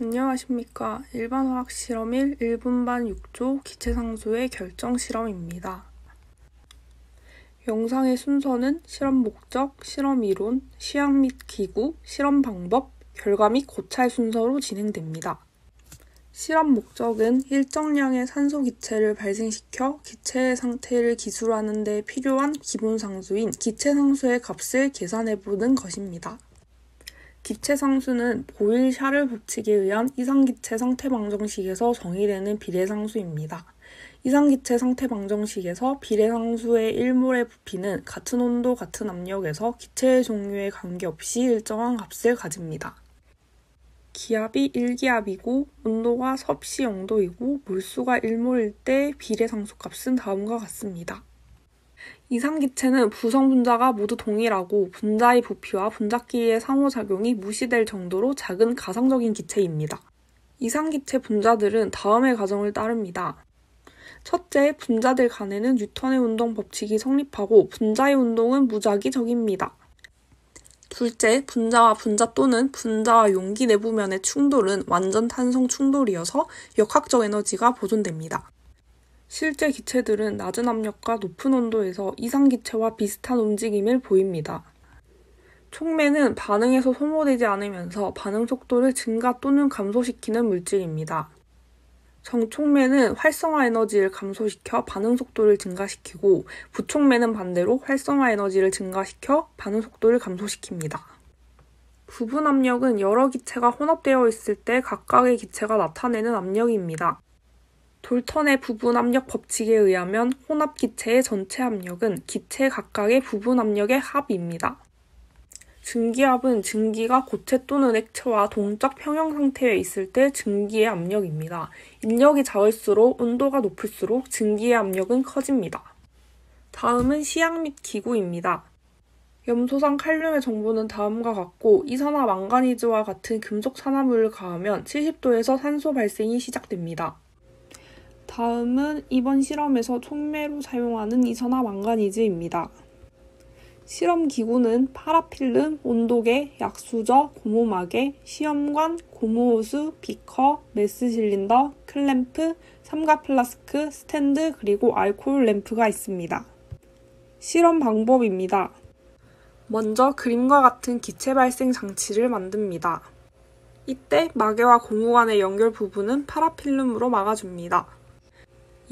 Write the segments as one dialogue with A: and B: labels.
A: 안녕하십니까. 일반화학 실험 1 1분반 6조 기체상수의 결정 실험입니다. 영상의 순서는 실험 목적, 실험 이론, 시약 및 기구, 실험 방법, 결과 및 고찰 순서로 진행됩니다. 실험 목적은 일정량의 산소 기체를 발생시켜 기체의 상태를 기술하는 데 필요한 기본 상수인 기체상수의 값을 계산해보는 것입니다. 기체상수는 보일-샤를 법칙에 의한 이상기체 상태방정식에서 정의되는 비례상수입니다. 이상기체 상태방정식에서 비례상수의 1몰의 부피는 같은 온도, 같은 압력에서 기체의 종류에 관계없이 일정한 값을 가집니다. 기압이 1기압이고 온도가 섭씨 0도이고 몰수가 1몰일 때 비례상수 값은 다음과 같습니다. 이상기체는 부성 분자가 모두 동일하고 분자의 부피와 분자끼리의 상호작용이 무시될 정도로 작은 가상적인 기체입니다. 이상기체 분자들은 다음의 과정을 따릅니다. 첫째, 분자들 간에는 뉴턴의 운동 법칙이 성립하고 분자의 운동은 무작위적입니다. 둘째, 분자와 분자 또는 분자와 용기 내부면의 충돌은 완전 탄성 충돌이어서 역학적 에너지가 보존됩니다. 실제 기체들은 낮은 압력과 높은 온도에서 이상기체와 비슷한 움직임을 보입니다. 촉매는 반응에서 소모되지 않으면서 반응 속도를 증가 또는 감소시키는 물질입니다. 정촉매는 활성화 에너지를 감소시켜 반응 속도를 증가시키고 부촉매는 반대로 활성화 에너지를 증가시켜 반응 속도를 감소시킵니다. 부분 압력은 여러 기체가 혼합되어 있을 때 각각의 기체가 나타내는 압력입니다. 돌턴의 부분 압력 법칙에 의하면 혼합 기체의 전체 압력은 기체 각각의 부분 압력의 합입니다. 증기압은 증기가 고체 또는 액체와 동적 평형 상태에 있을 때 증기의 압력입니다. 인력이 작을수록 온도가 높을수록 증기의 압력은 커집니다. 다음은 시약 및 기구입니다. 염소산 칼륨의 정보는 다음과 같고 이산화 망가니즈와 같은 금속 산화물을 가하면 70도에서 산소 발생이 시작됩니다. 다음은 이번 실험에서 촉매로 사용하는 이산화 망가니즈입니다. 실험 기구는 파라필름, 온도계, 약수저, 고무마개, 시험관, 고무호수, 비커, 메스 실린더, 클램프, 삼각 플라스크, 스탠드, 그리고 알코올 램프가 있습니다. 실험 방법입니다. 먼저 그림과 같은 기체 발생 장치를 만듭니다. 이때 마개와 고무 간의 연결 부분은 파라필름으로 막아줍니다.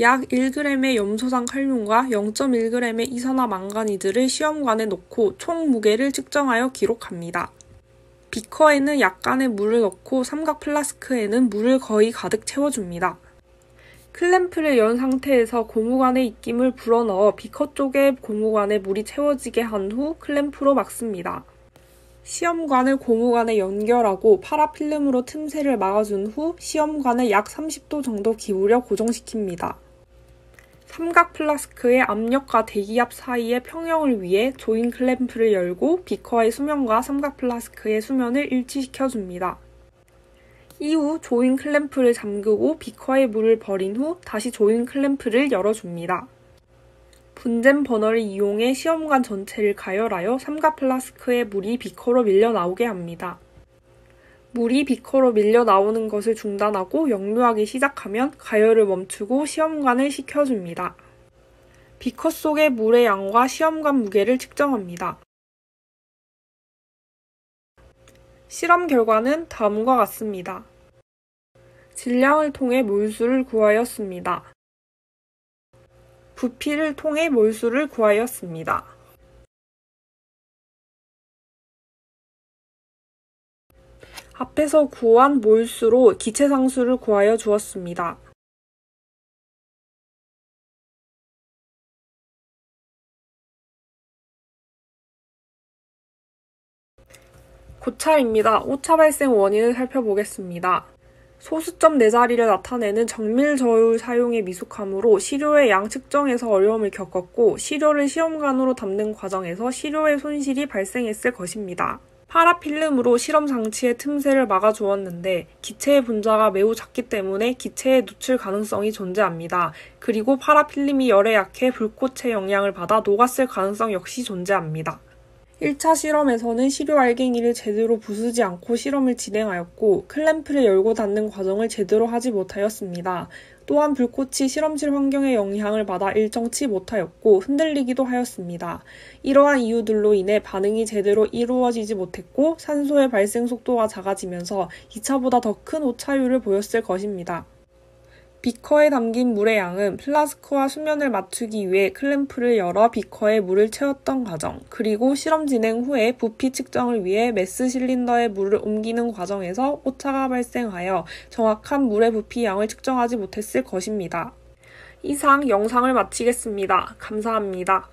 A: 약 1g의 염소산 칼륨과 0.1g의 이산화 망가니즈를 시험관에 넣고 총 무게를 측정하여 기록합니다. 비커에는 약간의 물을 넣고 삼각 플라스크에는 물을 거의 가득 채워줍니다. 클램프를 연 상태에서 고무관에 입김을 불어넣어 비커 쪽에 고무관에 물이 채워지게 한 후 클램프로 막습니다. 시험관을 고무관에 연결하고 파라필름으로 틈새를 막아준 후 시험관을 약 30도 정도 기울여 고정시킵니다. 삼각 플라스크의 압력과 대기압 사이의 평형을 위해 조인 클램프를 열고 비커의 수면과 삼각 플라스크의 수면을 일치시켜줍니다. 이후 조인 클램프를 잠그고 비커의 물을 버린 후 다시 조인 클램프를 열어줍니다. 분젠 버너를 이용해 시험관 전체를 가열하여 삼각 플라스크의 물이 비커로 밀려 나오게 합니다. 물이 비커로 밀려 나오는 것을 중단하고 역류하기 시작하면 가열을 멈추고 시험관을 식혀줍니다. 비커 속의 물의 양과 시험관 무게를 측정합니다. 실험 결과는 다음과 같습니다. 질량을 통해 몰수를 구하였습니다. 부피를 통해 몰수를 구하였습니다. 앞에서 구한 몰수로 기체상수를 구하여 주었습니다. 고찰입니다. 오차 발생 원인을 살펴보겠습니다. 소수점 4자리를 나타내는 정밀 저울 사용에 미숙하므로 시료의 양 측정에서 어려움을 겪었고 시료를 시험관으로 담는 과정에서 시료의 손실이 발생했을 것입니다. 파라필름으로 실험 장치의 틈새를 막아주었는데 기체의 분자가 매우 작기 때문에 기체의 누출 가능성이 존재합니다. 그리고 파라필름이 열에 약해 불꽃의 영향을 받아 녹았을 가능성 역시 존재합니다. 1차 실험에서는 시료 알갱이를 제대로 부수지 않고 실험을 진행하였고 클램프를 열고 닫는 과정을 제대로 하지 못하였습니다. 또한 불꽃이 실험실 환경에 영향을 받아 일정치 못하였고 흔들리기도 하였습니다. 이러한 이유들로 인해 반응이 제대로 이루어지지 못했고 산소의 발생 속도가 작아지면서 2차보다 더 큰 오차율을 보였을 것입니다. 비커에 담긴 물의 양은 플라스크와 수면을 맞추기 위해 클램프를 열어 비커에 물을 채웠던 과정, 그리고 실험 진행 후에 부피 측정을 위해 메스 실린더에 물을 옮기는 과정에서 오차가 발생하여 정확한 물의 부피 양을 측정하지 못했을 것입니다. 이상 영상을 마치겠습니다. 감사합니다.